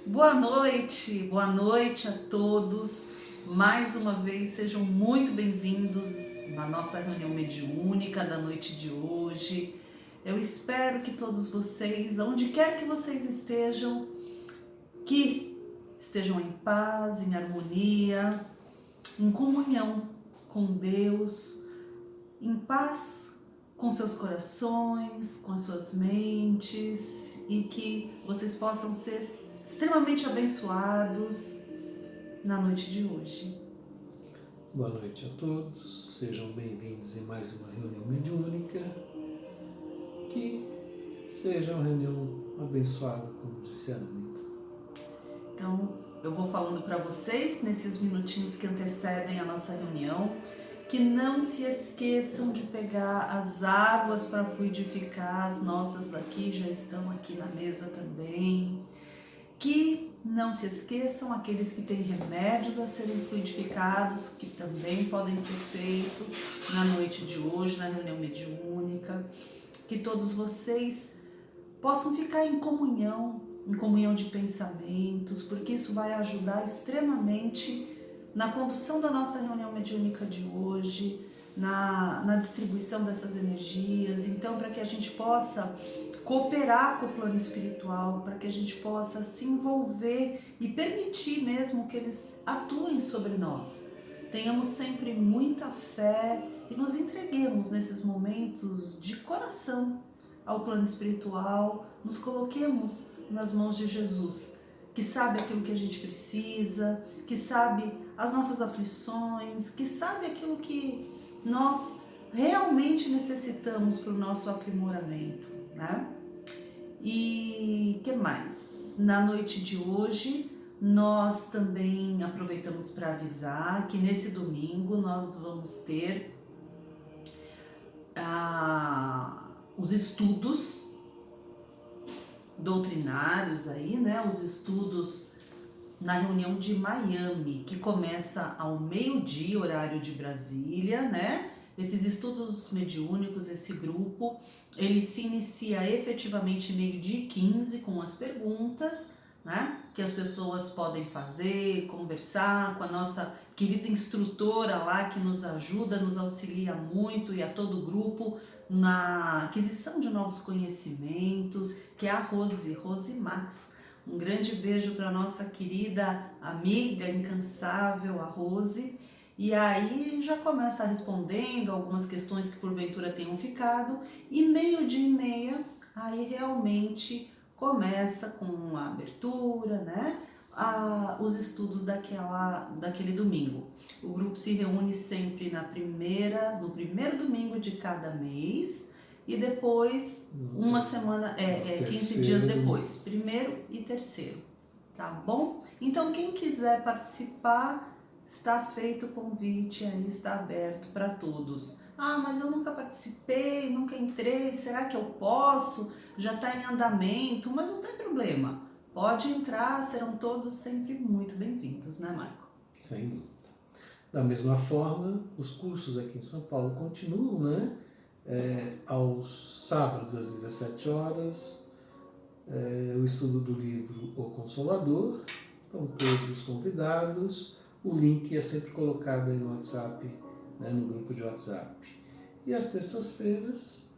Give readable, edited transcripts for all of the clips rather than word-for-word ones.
Boa noite a todos. Mais uma vez, sejam muito bem-vindos na nossa reunião mediúnica da noite de hoje. Eu espero que todos vocês, onde quer que vocês estejam, que estejam em paz, em harmonia, em comunhão com Deus, em paz com seus corações, com as suas mentes e que vocês possam ser extremamente abençoados na noite de hoje. Boa noite a todos, sejam bem-vindos em mais uma reunião mediúnica, que seja uma reunião abençoada, como disse a Ana. Então, eu vou falando para vocês, nesses minutinhos que antecedem a nossa reunião, que não se esqueçam de pegar as águas para fluidificar, as nossas aqui já estão aqui na mesa também. Que não se esqueçam aqueles que têm remédios a serem fluidificados, que também podem ser feitos na noite de hoje, na reunião mediúnica. Que todos vocês possam ficar em comunhão de pensamentos, porque isso vai ajudar extremamente na condução da nossa reunião mediúnica de hoje, na distribuição dessas energias. Então, para que a gente possa cooperar com o plano espiritual, para que a gente possa se envolver e permitir mesmo que eles atuem sobre nós. Tenhamos sempre muita fé e nos entreguemos nesses momentos de coração ao plano espiritual, nos coloquemos nas mãos de Jesus, que sabe aquilo que a gente precisa, que sabe as nossas aflições, que sabe aquilo que nós realmente necessitamos para o nosso aprimoramento, né? E que mais? Na noite de hoje, nós também aproveitamos para avisar que nesse domingo nós vamos ter os estudos doutrinários aí, né? Os estudos na reunião de Miami, que começa ao meio-dia, horário de Brasília, né? Esses estudos mediúnicos, esse grupo, ele se inicia efetivamente meio-dia e 15 com as perguntas, né? Que as pessoas podem fazer, conversar com a nossa querida instrutora lá, que nos ajuda, nos auxilia muito, e a todo o grupo na aquisição de novos conhecimentos, que é a Rose Max. Um grande beijo para nossa querida amiga incansável, a Rose. E aí já começa respondendo algumas questões que porventura tenham ficado. E meio-dia e meia, aí realmente começa com a abertura, né? Os estudos daquele domingo. O grupo se reúne sempre no primeiro domingo de cada mês e depois uma semana, 15 dias depois, primeiro e terceiro, tá bom? Então quem quiser participar, está feito o convite, aí está aberto para todos. Ah, mas eu nunca participei, nunca entrei, será que eu posso? Já está em andamento, mas não tem problema. Pode entrar, serão todos sempre muito bem-vindos, né, Marco? Sem dúvida. Da mesma forma, os cursos aqui em São Paulo continuam, né? Aos sábados às 17 horas, o estudo do livro O Consolador, estão todos convidados. O link é sempre colocado aí no WhatsApp, né, no grupo de WhatsApp. E às terças-feiras,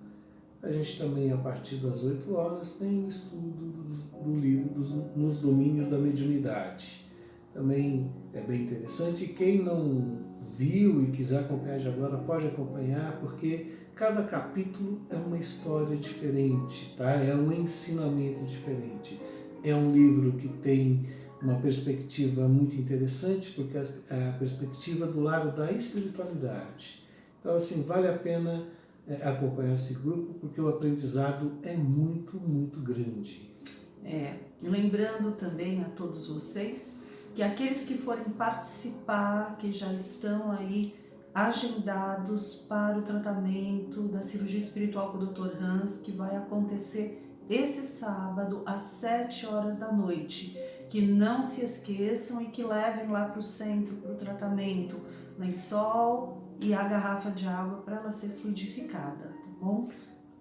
a gente também, a partir das 8 horas, tem o estudo do livro nos domínios da mediunidade. Também é bem interessante. Quem não viu e quiser acompanhar de agora, pode acompanhar, porque cada capítulo é uma história diferente, tá? É um ensinamento diferente. É um livro que tem uma perspectiva muito interessante, porque é a perspectiva do lado da espiritualidade. Então, assim, vale a pena acompanhar esse grupo, porque o aprendizado é muito, muito grande. Lembrando também a todos vocês que aqueles que forem participar, que já estão aí agendados para o tratamento da cirurgia espiritual com o Dr. Hans, que vai acontecer esse sábado às 7 horas da noite, que não se esqueçam e que levem lá para o centro para o tratamento lençol e a garrafa de água para ela ser fluidificada, tá bom?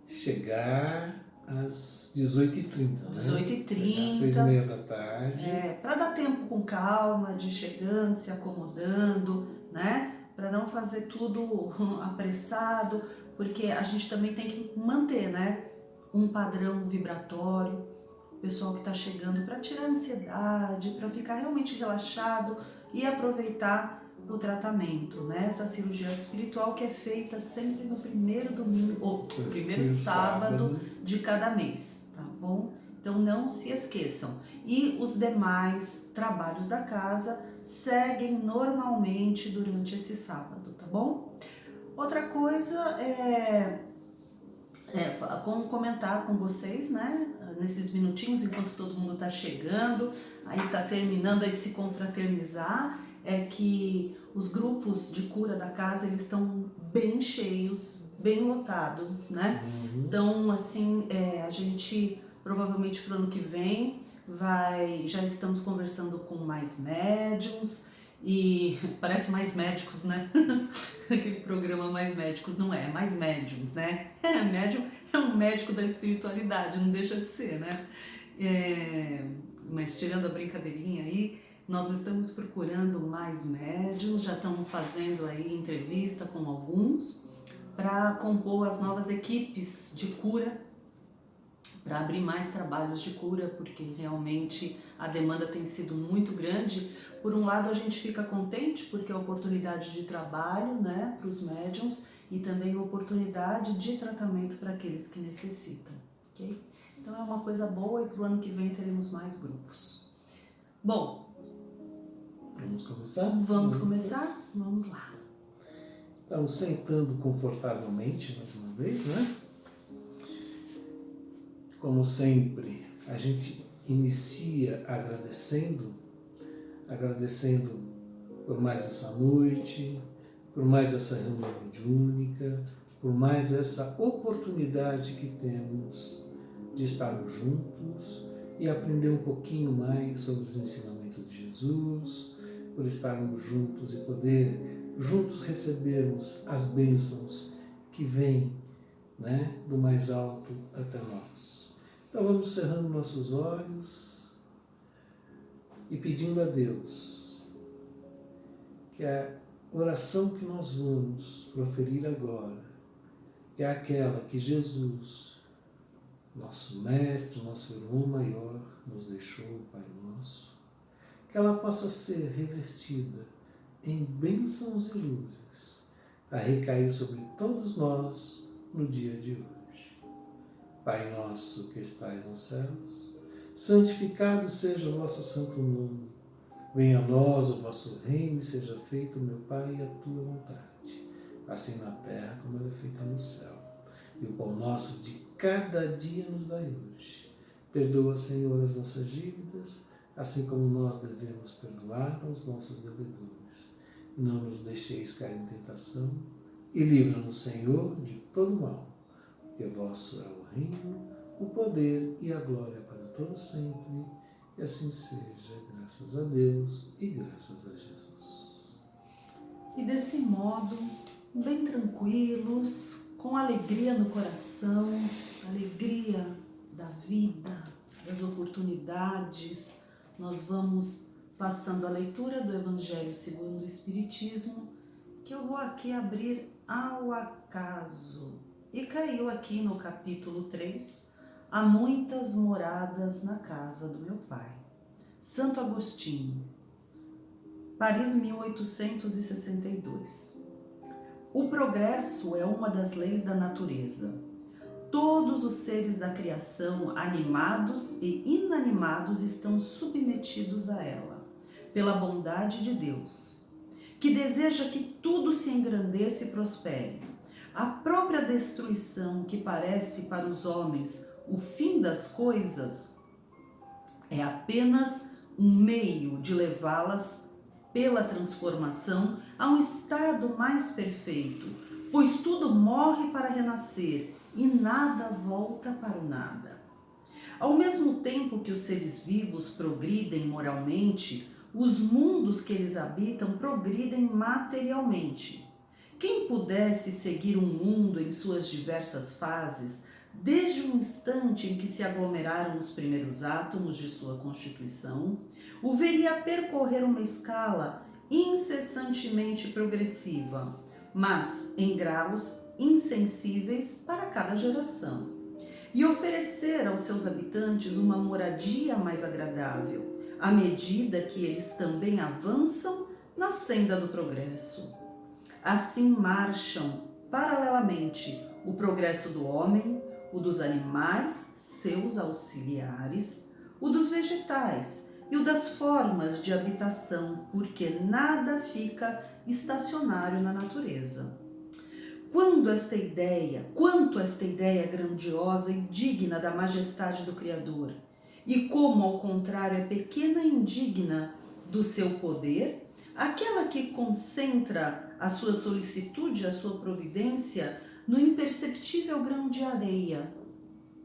Chegar, às 18h30, né? 18h30. Às 6h30 da tarde. Para dar tempo com calma, de ir chegando, se acomodando, né? Para não fazer tudo apressado, porque a gente também tem que manter, né? Um padrão vibratório, o pessoal que está chegando, para tirar a ansiedade, para ficar realmente relaxado e aproveitar o tratamento, né? Essa cirurgia espiritual que é feita sempre no primeiro domingo, ou primeiro sábado de cada mês, tá bom? Então não se esqueçam. E os demais trabalhos da casa seguem normalmente durante esse sábado, tá bom? Outra coisa como comentar com vocês, né? Nesses minutinhos, enquanto todo mundo tá chegando, aí tá terminando aí de se confraternizar, é que os grupos de cura da casa, eles estão bem cheios, bem lotados, né? Então, assim, a gente provavelmente pro ano que vem já estamos conversando com mais médiums e parece mais médicos, né? Aquele programa Mais Médicos, não é mais médiums, né? Médium é um médico da espiritualidade, não deixa de ser, né? Mas tirando a brincadeirinha aí, nós estamos procurando mais médiums, já estamos fazendo aí entrevista com alguns para compor as novas equipes de cura, para abrir mais trabalhos de cura, porque realmente a demanda tem sido muito grande. Por um lado a gente fica contente porque é oportunidade de trabalho, né, para os médiums e também oportunidade de tratamento para aqueles que necessitam, ok? Então é uma coisa boa e para o ano que vem teremos mais grupos. Bom, vamos começar? Vamos começar? Vamos lá. Então, sentando confortavelmente mais uma vez, né? Como sempre, a gente inicia agradecendo por mais essa noite, por mais essa reunião mediúnica, por mais essa oportunidade que temos de estarmos juntos e aprender um pouquinho mais sobre os ensinamentos de Jesus, por estarmos juntos e poder juntos recebermos as bênçãos que vêm, né, do mais alto até nós. Então vamos cerrando nossos olhos e pedindo a Deus que a oração que nós vamos proferir agora é aquela que Jesus, nosso Mestre, nosso irmão maior, nos deixou, Pai Nosso, que ela possa ser revertida em bênçãos e luzes a recair sobre todos nós no dia de hoje. Pai nosso que estais nos céus, santificado seja o vosso santo nome. Venha a nós o vosso reino e seja feito, meu Pai, a tua vontade, assim na terra como ela é feita no céu. E o pão nosso de cada dia nos dai hoje. Perdoa, Senhor, as nossas dívidas, assim como nós devemos perdoar aos nossos devedores. Não nos deixeis cair em tentação e livra-nos, Senhor, de todo mal, porque vosso é o reino, o poder e a glória para todos sempre. E assim seja, graças a Deus e graças a Jesus. E desse modo, bem tranquilos, com alegria no coração, alegria da vida, das oportunidades, nós vamos passando a leitura do Evangelho segundo o Espiritismo, que eu vou aqui abrir ao acaso. E caiu aqui no capítulo 3, há muitas moradas na casa do meu Pai. Santo Agostinho, Paris, 1862. O progresso é uma das leis da natureza. Todos os seres da criação, animados e inanimados, estão submetidos a ela, pela bondade de Deus, que deseja que tudo se engrandeça e prospere. A própria destruição, que parece para os homens o fim das coisas, é apenas um meio de levá-las pela transformação a um estado mais perfeito, pois tudo morre para renascer e nada volta para o nada. Ao mesmo tempo que os seres vivos progridem moralmente, os mundos que eles habitam progridem materialmente. Quem pudesse seguir um mundo em suas diversas fases, desde o instante em que se aglomeraram os primeiros átomos de sua constituição, o veria percorrer uma escala incessantemente progressiva, mas em graus insensíveis para cada geração, e oferecer aos seus habitantes uma moradia mais agradável, à medida que eles também avançam na senda do progresso. Assim marcham paralelamente o progresso do homem, o dos animais, seus auxiliares, o dos vegetais e o das formas de habitação, porque nada fica estacionário na natureza. Quanto esta ideia grandiosa e digna da majestade do Criador, e como, ao contrário, é pequena e indigna do seu poder, aquela que concentra a sua solicitude, a sua providência, no imperceptível grão de areia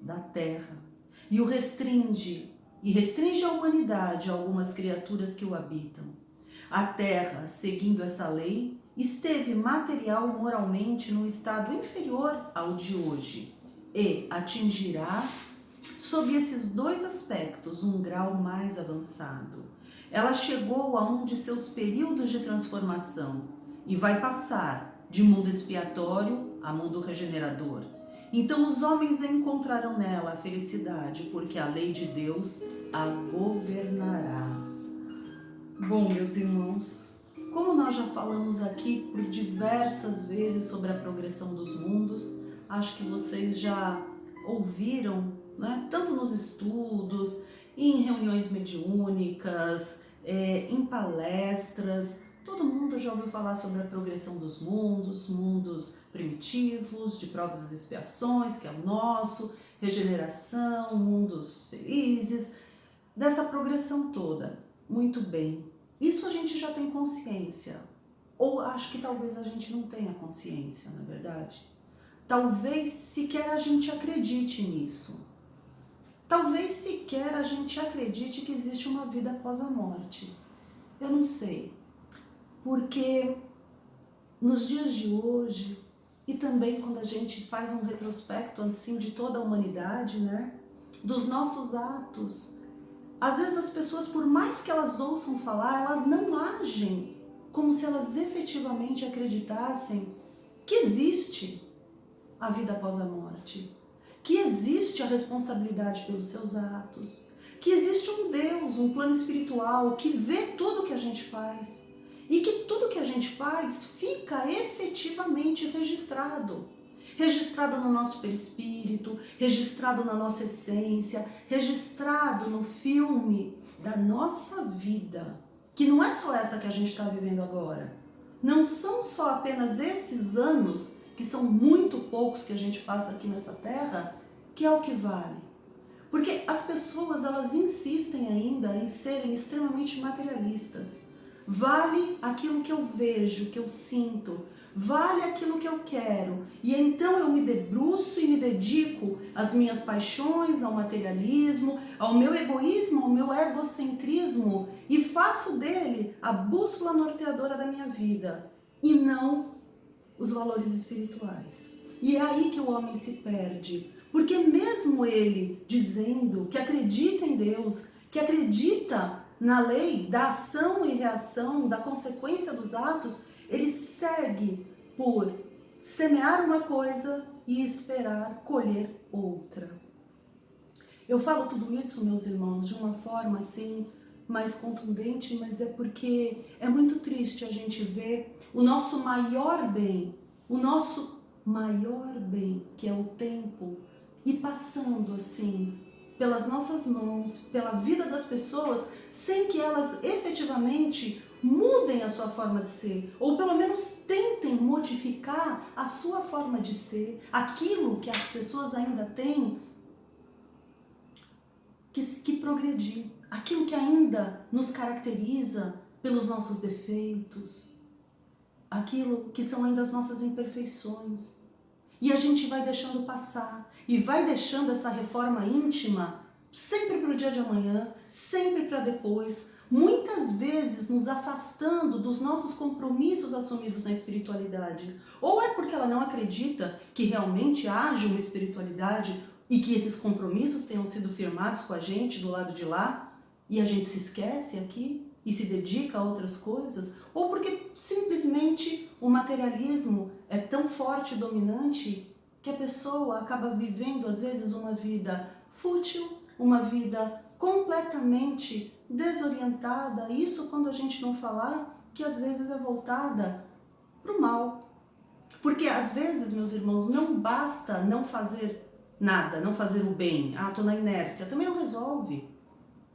da terra, e restringe a humanidade a algumas criaturas que o habitam. A terra, seguindo essa lei, esteve material e moralmente num estado inferior ao de hoje e atingirá, sob esses dois aspectos, um grau mais avançado. Ela chegou a um de seus períodos de transformação e vai passar de mundo expiatório a mundo regenerador. Então os homens encontrarão nela a felicidade, porque a lei de Deus a governará. Bom, meus irmãos, como nós já falamos aqui por diversas vezes sobre a progressão dos mundos, acho que vocês já ouviram, né, tanto nos estudos, em reuniões mediúnicas, em palestras, todo mundo já ouviu falar sobre a progressão dos mundos primitivos, de provas e expiações, que é o nosso, regeneração, mundos felizes, dessa progressão toda. Muito bem, isso a gente já tem consciência, ou acho que talvez a gente não tenha consciência, na verdade. Talvez sequer a gente acredite nisso. Talvez sequer a gente acredite que existe uma vida após a morte. Eu não sei, porque nos dias de hoje, e também quando a gente faz um retrospecto assim de toda a humanidade, né, dos nossos atos, às vezes as pessoas, por mais que elas ouçam falar, elas não agem como se elas efetivamente acreditassem que existe a vida após a morte, que existe a responsabilidade pelos seus atos, que existe um Deus, um plano espiritual que vê tudo que a gente faz e que tudo que a gente faz fica efetivamente registrado no nosso perispírito, registrado na nossa essência, registrado no filme da nossa vida, que não é só essa que a gente está vivendo agora. Não são só apenas esses anos, que são muito poucos que a gente passa aqui nessa terra, que é o que vale. Porque as pessoas, elas insistem ainda em serem extremamente materialistas. Vale aquilo que eu vejo, que eu sinto, vale aquilo que eu quero. E então eu me debruço e me dedico às minhas paixões, ao materialismo, ao meu egoísmo, ao meu egocentrismo e faço dele a bússola norteadora da minha vida e não os valores espirituais. E é aí que o homem se perde, porque mesmo ele dizendo que acredita em Deus, que acredita na lei da ação e reação, da consequência dos atos, ele segue por semear uma coisa e esperar colher outra. Eu falo tudo isso, meus irmãos, de uma forma assim mais contundente, mas é porque é muito triste a gente ver o nosso maior bem, que é o tempo, e passando assim pelas nossas mãos, pela vida das pessoas, sem que elas efetivamente mudem a sua forma de ser, ou pelo menos tentem modificar a sua forma de ser, aquilo que as pessoas ainda têm que progredir, aquilo que ainda nos caracteriza pelos nossos defeitos, aquilo que são ainda as nossas imperfeições. E a gente vai deixando passar, e vai deixando essa reforma íntima sempre para o dia de amanhã, sempre para depois, muitas vezes nos afastando dos nossos compromissos assumidos na espiritualidade. Ou é porque ela não acredita que realmente haja uma espiritualidade e que esses compromissos tenham sido firmados com a gente do lado de lá, e a gente se esquece aqui e se dedica a outras coisas, ou porque simplesmente o materialismo é tão forte e dominante que a pessoa acaba vivendo às vezes uma vida fútil, uma vida completamente desorientada, isso quando a gente não falar que às vezes é voltada para o mal. Porque às vezes, meus irmãos, não basta não fazer nada, não fazer o bem. Ah, estou na inércia, também não resolve.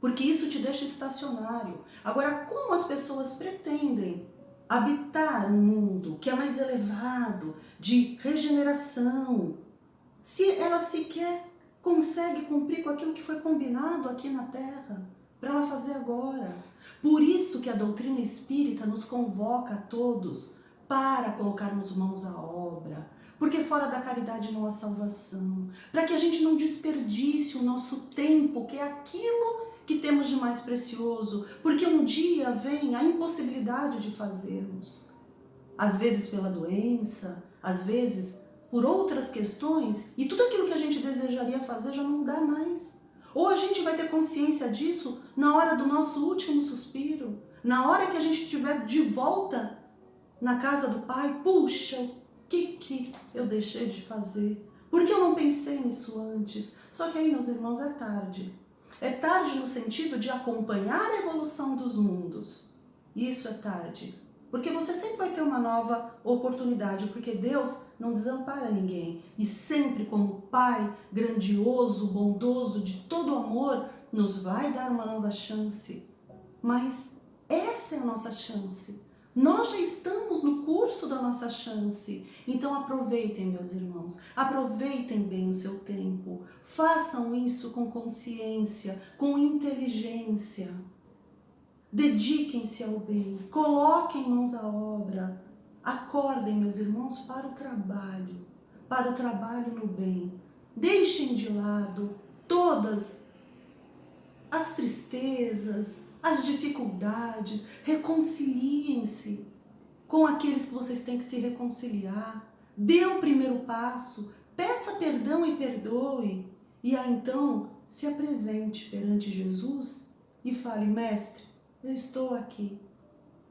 Porque isso te deixa estacionário. Agora, como as pessoas pretendem habitar um mundo que é mais elevado, de regeneração, se ela sequer consegue cumprir com aquilo que foi combinado aqui na Terra, para ela fazer agora? Por isso que a doutrina espírita nos convoca a todos para colocarmos mãos à obra, porque fora da caridade não há salvação, para que a gente não desperdice o nosso tempo, que é aquilo que temos de mais precioso, porque um dia vem a impossibilidade de fazermos. Às vezes pela doença, às vezes por outras questões, e tudo aquilo que a gente desejaria fazer já não dá mais. Ou a gente vai ter consciência disso na hora do nosso último suspiro, na hora que a gente estiver de volta na casa do Pai. Puxa, o que eu deixei de fazer? Por que eu não pensei nisso antes? Só que aí, meus irmãos, é tarde. É tarde no sentido de acompanhar a evolução dos mundos. Isso é tarde. Porque você sempre vai ter uma nova oportunidade, porque Deus não desampara ninguém. E sempre, como Pai grandioso, bondoso, de todo amor, nos vai dar uma nova chance. Mas essa é a nossa chance. Nós já estamos no curso da nossa chance. Então aproveitem, meus irmãos. Aproveitem bem o seu tempo. Façam isso com consciência, com inteligência. Dediquem-se ao bem, coloquem mãos à obra, acordem, meus irmãos, para o trabalho no bem. Deixem de lado todas as tristezas, as dificuldades, reconciliem-se com aqueles que vocês têm que se reconciliar. Dê o primeiro passo, peça perdão e perdoe, e aí então se apresente perante Jesus e fale: Mestre, eu estou aqui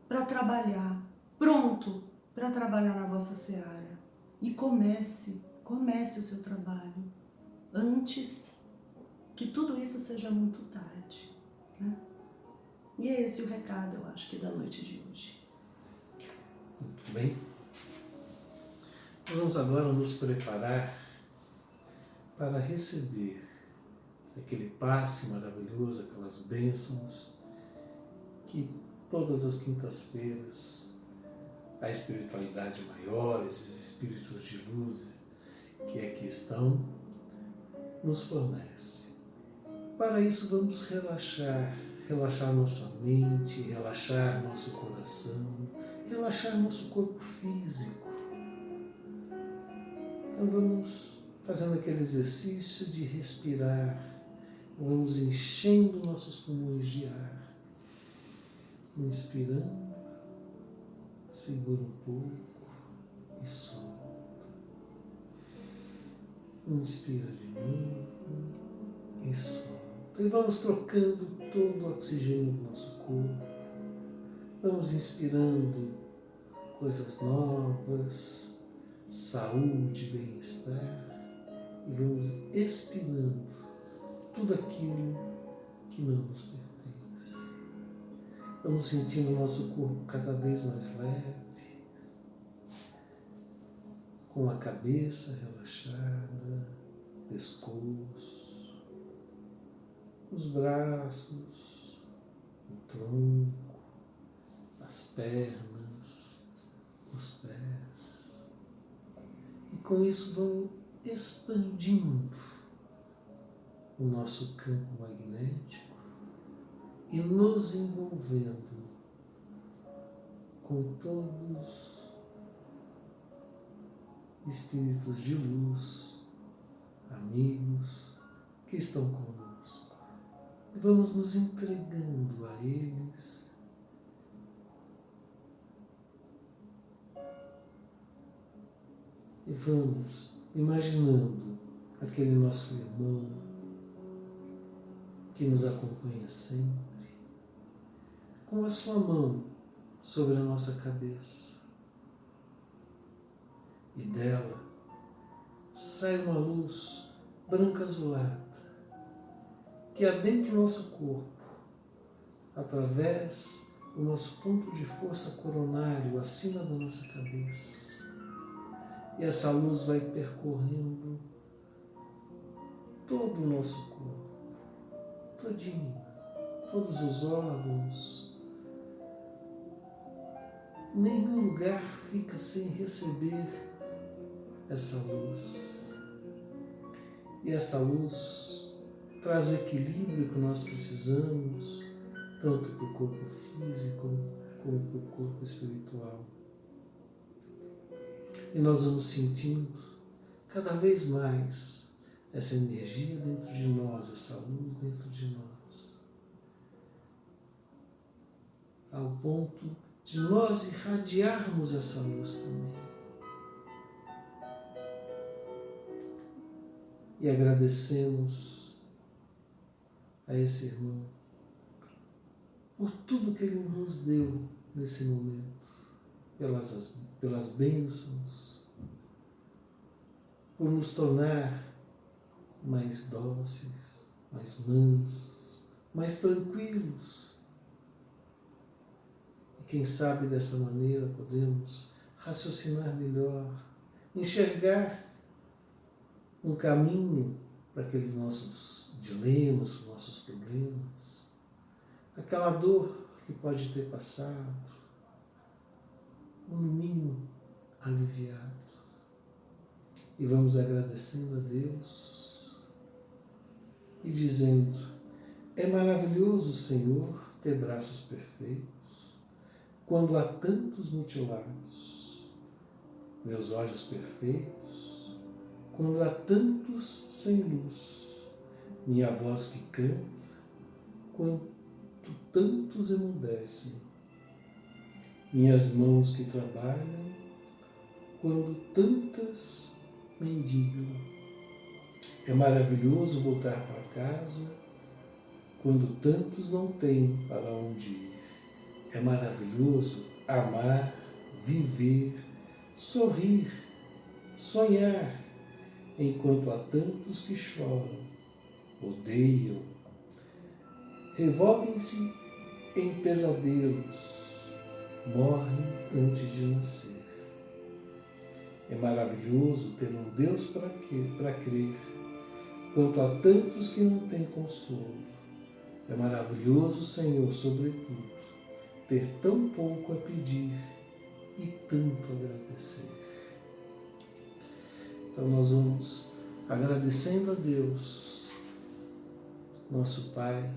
para trabalhar, pronto para trabalhar na vossa seara. E comece o seu trabalho antes que tudo isso seja muito tarde, né? E é esse o recado, eu acho, que da noite de hoje. Muito bem. Vamos agora nos preparar para receber aquele passe maravilhoso, aquelas bênçãos que todas as quintas-feiras a espiritualidade maior, esses espíritos de luz que aqui estão, nos fornece. Para isso vamos relaxar nossa mente, relaxar nosso coração, relaxar nosso corpo físico. Então vamos fazendo aquele exercício de respirar, vamos enchendo nossos pulmões de ar. Inspirando, segura um pouco e solta. Inspira de novo e solta. E vamos trocando todo o oxigênio do nosso corpo. Vamos inspirando coisas novas, saúde, bem-estar. E vamos expirando tudo aquilo que não nos pertence. Vamos sentindo o nosso corpo cada vez mais leve, com a cabeça relaxada, pescoço, os braços, o tronco, as pernas, os pés. E com isso vamos expandindo o nosso campo magnético e nos envolvendo com todos espíritos de luz, amigos que estão conosco. Vamos nos entregando a eles. E vamos imaginando aquele nosso irmão que nos acompanha sempre, com a sua mão sobre a nossa cabeça. E dela sai uma luz branca azulada que adentra o nosso corpo, através do nosso ponto de força coronário acima da nossa cabeça. E essa luz vai percorrendo todo o nosso corpo, todinho, todos os órgãos. Nenhum lugar fica sem receber essa luz. E essa luz traz o equilíbrio que nós precisamos, tanto para o corpo físico como para o corpo espiritual. E nós vamos sentindo cada vez mais essa energia dentro de nós, essa luz dentro de nós, ao ponto de nós irradiarmos essa luz também. E agradecemos a esse irmão por tudo que ele nos deu nesse momento, pelas bênçãos, por nos tornar mais dóceis, mais mansos, mais tranquilos. E quem sabe dessa maneira podemos raciocinar melhor, enxergar um caminho para aqueles nossos dilemas, nossos problemas, aquela dor que pode ter passado, ou no mínimo aliviado. E vamos agradecendo a Deus e dizendo: é maravilhoso, Senhor, ter braços perfeitos, quando há tantos mutilados, meus olhos perfeitos, quando há tantos sem luz, minha voz que canta, quando tantos emudecem, minhas mãos que trabalham, quando tantas mendigam. É maravilhoso voltar para casa, quando tantos não têm para onde ir. É maravilhoso amar, viver, sorrir, sonhar, enquanto há tantos que choram, odeiam, revolvem-se em pesadelos, morrem antes de nascer. É maravilhoso ter um Deus para crer, quanto há tantos que não têm consolo. É maravilhoso, Senhor, sobretudo, ter tão pouco a pedir e tanto a agradecer. Então nós vamos agradecendo a Deus, nosso Pai,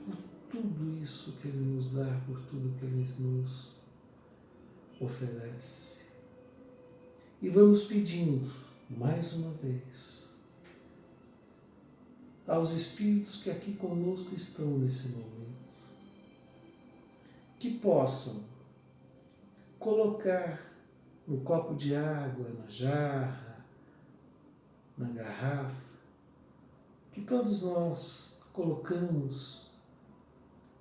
por tudo isso que Ele nos dá, por tudo que Ele nos oferece. E vamos pedindo, mais uma vez, aos Espíritos que aqui conosco estão nesse momento, que possam colocar no copo de água, na jarra, na garrafa, que todos nós colocamos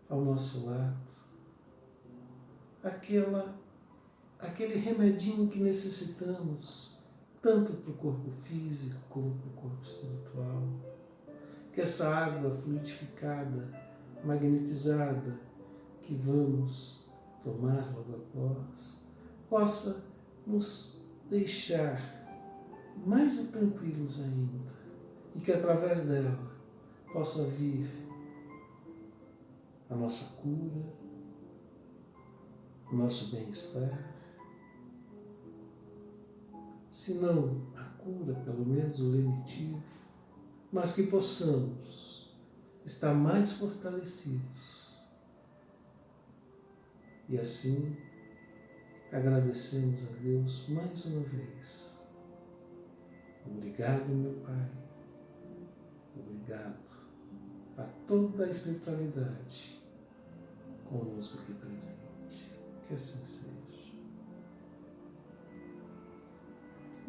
ao nosso lado, aquele remedinho que necessitamos, tanto para o corpo físico como para o corpo espiritual. Que essa água fluidificada, magnetizada, que vamos tomar logo após, possa nos deixar mais tranquilos ainda, e que através dela possa vir a nossa cura, o nosso bem-estar, se não a cura, pelo menos o lenitivo, mas que possamos estar mais fortalecidos. E assim agradecemos a Deus mais uma vez. Obrigado, meu Pai. Obrigado. a toda a espiritualidade conosco aqui presente. Que assim seja.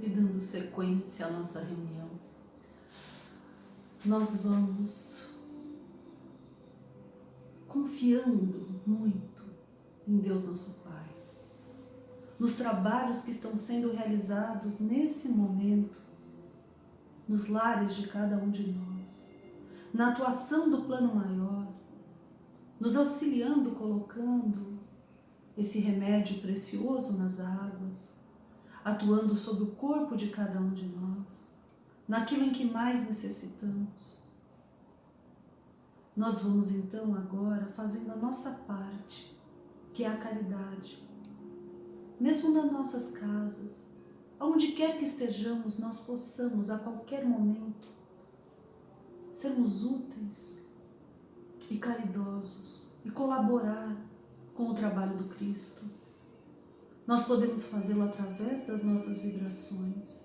E dando sequência à nossa reunião, nós vamos confiando muito em Deus nosso Pai, nos trabalhos que estão sendo realizados nesse momento, nos lares de cada um de nós, na atuação do plano maior, nos auxiliando, colocando esse remédio precioso nas águas, atuando sobre o corpo de cada um de nós, naquilo em que mais necessitamos. Nós vamos então agora fazendo a nossa parte, que é a caridade. Mesmo nas nossas casas, aonde quer que estejamos, nós possamos a qualquer momento sermos úteis e caridosos e colaborar com o trabalho do Cristo. Nós podemos fazê-lo através das nossas vibrações.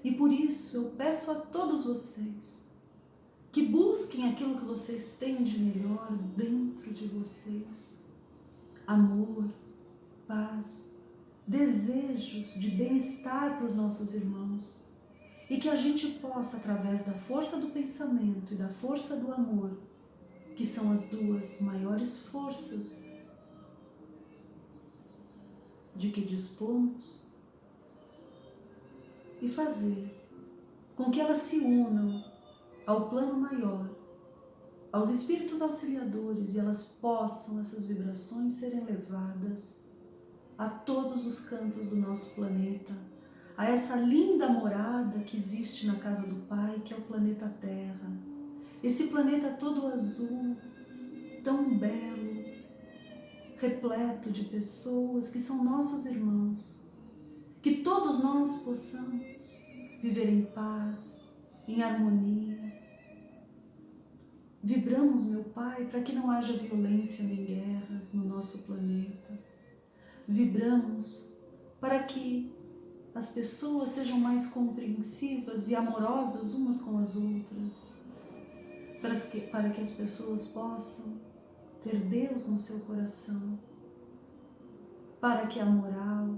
E por isso eu peço a todos vocês que busquem aquilo que vocês têm de melhor dentro de vocês. Amor, paz, desejos de bem-estar para os nossos irmãos. E que a gente possa, através da força do pensamento e da força do amor, que são as duas maiores forças de que dispomos, e fazer com que elas se unam ao plano maior, aos espíritos auxiliadores, e elas possam, essas vibrações, serem levadas a todos os cantos do nosso planeta, a essa linda morada que existe na casa do Pai, que é o planeta Terra. Esse planeta todo azul, tão belo, repleto de pessoas que são nossos irmãos. Que todos nós possamos viver em paz, em harmonia. Vibramos, meu Pai, para que não haja violência nem guerras no nosso planeta. Vibramos para que as pessoas sejam mais compreensivas e amorosas umas com as outras. Para que as pessoas possam ter Deus no seu coração, para que a moral,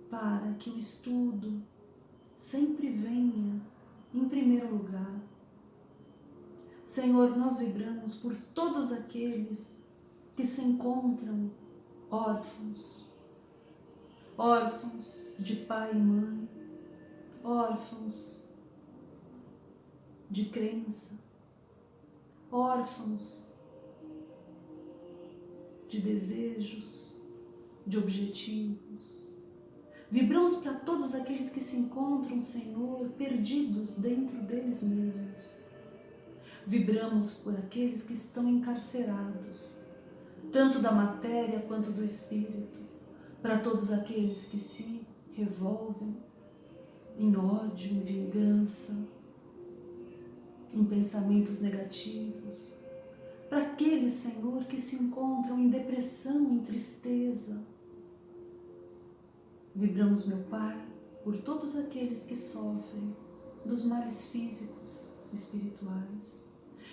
para que o estudo sempre venha em primeiro lugar. Senhor, nós vibramos por todos aqueles que se encontram órfãos, órfãos de pai e mãe, órfãos de crença, órfãos de desejos, de objetivos. Vibramos para todos aqueles que se encontram, Senhor, perdidos dentro deles mesmos. Vibramos por aqueles que estão encarcerados, tanto da matéria quanto do espírito, para todos aqueles que se revolvem em ódio, em vingança, em pensamentos negativos, para aqueles, Senhor, que se encontram em depressão, em tristeza. Vibramos, meu Pai, por todos aqueles que sofrem dos males físicos, espirituais.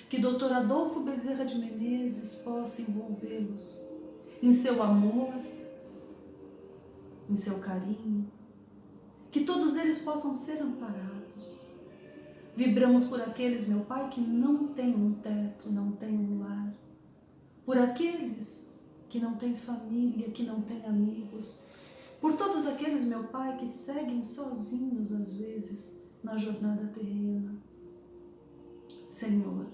Que Dr. Adolfo Bezerra de Menezes possa envolvê-los em seu amor, em seu carinho. Que todos eles possam ser amparados. Vibramos por aqueles, meu Pai, que não têm um teto, não têm um lar. Por aqueles que não têm família, que não têm amigos. Por todos aqueles, meu Pai, que seguem sozinhos, às vezes, na jornada terrena. Senhor,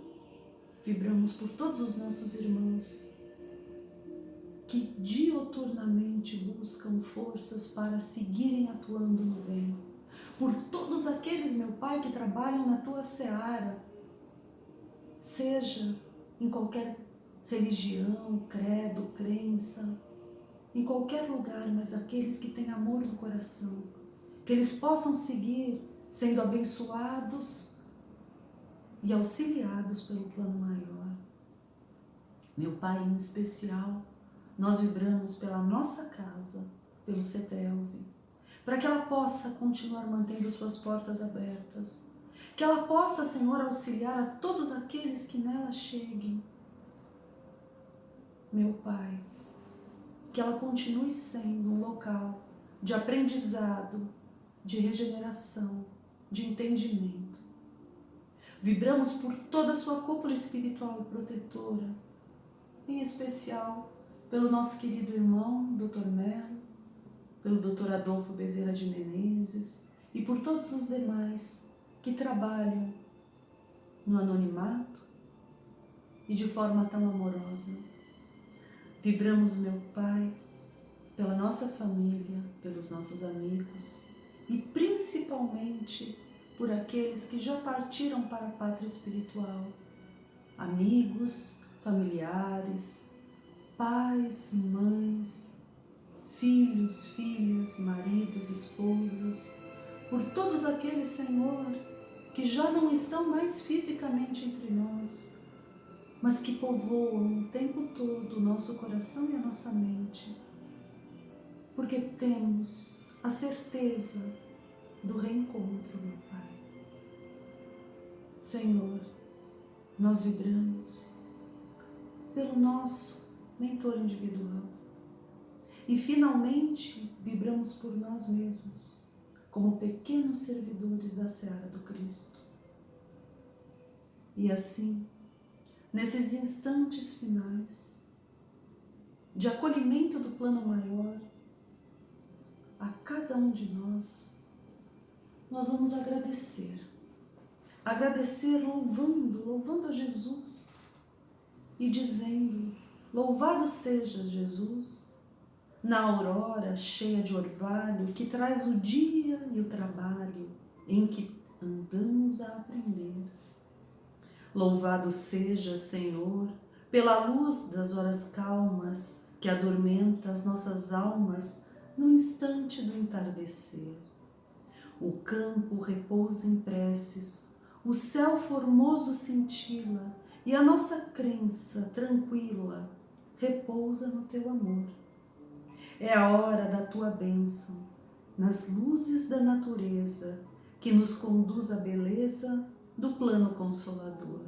vibramos por todos os nossos irmãos que diuturnamente buscam forças para seguirem atuando no bem. Por todos aqueles, meu Pai, que trabalham na Tua seara, seja em qualquer religião, credo, crença, em qualquer lugar, mas aqueles que têm amor no coração, que eles possam seguir sendo abençoados e auxiliados pelo plano maior. Meu Pai, em especial, nós vibramos pela nossa casa, pelo CETRELV, para que ela possa continuar mantendo suas portas abertas, Que ela possa, Senhor, auxiliar a todos aqueles que nela cheguem. Meu Pai, que ela continue sendo um local de aprendizado, de regeneração, de entendimento. Vibramos por toda a sua cúpula espiritual e protetora, em especial pelo nosso querido irmão, Dr. Melo, pelo Dr. Adolfo Bezerra de Menezes e por todos os demais que trabalham no anonimato e de forma tão amorosa. Vibramos, meu Pai, pela nossa família, pelos nossos amigos e principalmente por aqueles que já partiram para a pátria espiritual, amigos, familiares, pais, mães, filhos, filhas, maridos, esposas, por todos aqueles, Senhor, que já não estão mais fisicamente entre nós, mas que povoam o tempo todo o nosso coração e a nossa mente, porque temos a certeza do reencontro, meu Pai. Senhor, nós vibramos pelo nosso mentor individual e finalmente vibramos por nós mesmos, como pequenos servidores da seara do Cristo. E assim, nesses instantes finais de acolhimento do plano maior, a cada um de nós vamos agradecer. Agradecer louvando a Jesus e dizendo: louvado seja Jesus, na aurora cheia de orvalho que traz o dia e o trabalho em que andamos a aprender. Louvado seja, Senhor, pela luz das horas calmas que adormenta as nossas almas no instante do entardecer. O campo repousa em preces, o céu formoso cintila e a nossa crença tranquila repousa no teu amor. É a hora da tua bênção, nas luzes da natureza, que nos conduz à beleza do plano consolador.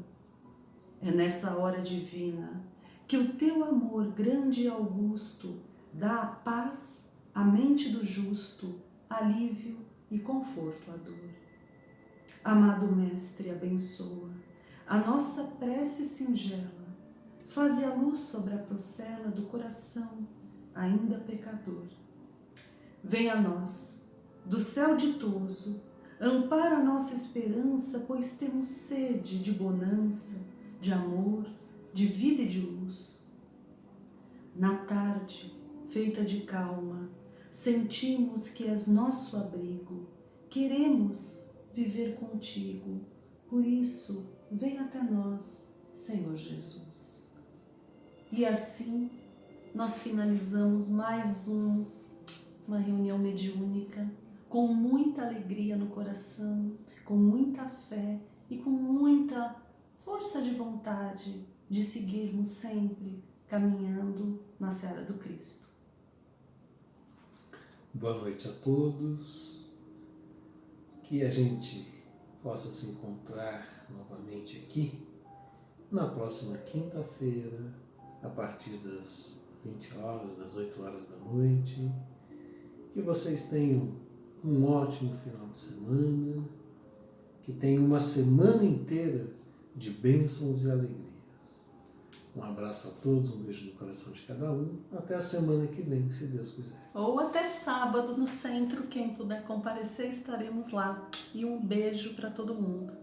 É nessa hora divina que o teu amor grande e augusto dá a paz à mente do justo, alívio e conforto à dor. Amado Mestre, abençoa a nossa prece singela, faze a luz sobre a procela do coração ainda pecador. Venha a nós, do céu ditoso, ampara a nossa esperança, pois temos sede de bonança, de amor, de vida e de luz. Na tarde, feita de calma, sentimos que és nosso abrigo, queremos viver contigo, por isso, vem até nós, Senhor Jesus. E assim, nós finalizamos mais uma reunião mediúnica, com muita alegria no coração, com muita fé e com muita força de vontade de seguirmos sempre caminhando na seara do Cristo. Boa noite a todos, que a gente possa se encontrar novamente aqui na próxima quinta-feira, a partir das 20 horas, das 8 horas da noite. Que vocês tenham um ótimo final de semana, que tenham uma semana inteira de bênçãos e alegrias. Um abraço a todos, um beijo no coração de cada um. Até a semana que vem, se Deus quiser. Ou até sábado no centro, quem puder comparecer, estaremos lá. E um beijo para todo mundo.